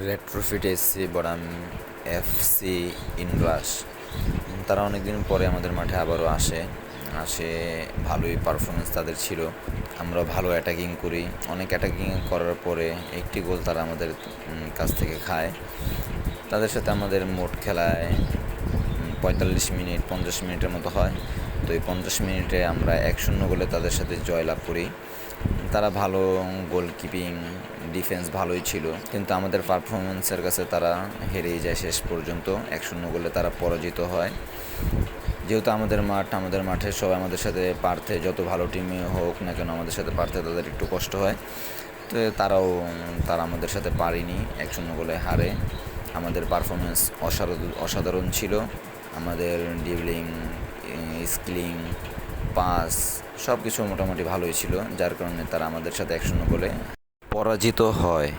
Retrofit SC বনাম FC ইনভাস। তারা অনেকদিন পরে আমাদের মাঠে আবারও আসে ভালোই পারফরমেন্স তাদের ছিল। আমরা ভালো অ্যাটাকিং করি, অনেক অ্যাটাকিং করার পরে একটি গোল তারা আমাদের কাছ থেকে খায়। তাদের সাথে আমাদের মোট খেলায় 45 মিনিট 50 মিনিটের মতো হয়। তো এই 50 মিনিটে আমরা 1-0 গোলে তাদের সাথে জয়লাভ করি। তারা ভালো গোলকিপিং, ডিফেন্স ভালোই ছিল, কিন্তু আমাদের পারফরমেন্সের কাছে তারা হেরেই যায় শেষ পর্যন্ত। 1-0 গোলে তারা পরাজিত হয়। যেহেতু আমাদের মাঠে সবাই আমাদের সাথে পারতে, যত ভালো টিমে হোক না কেন আমাদের সাথে পারতে তাদের একটু কষ্ট হয়। তো তারা আমাদের সাথে পারেনি, 1-0 গোলে হারে। আমাদের পারফরমেন্স অসাধারণ ছিল। আমাদের ডিবলিং, স্কিলিং, পাস সব কিছু মোটামুটি ভালোই ছিল, যার কারণে তারা আমাদের সাথে 1-0 গোলে পরাজিত হয়।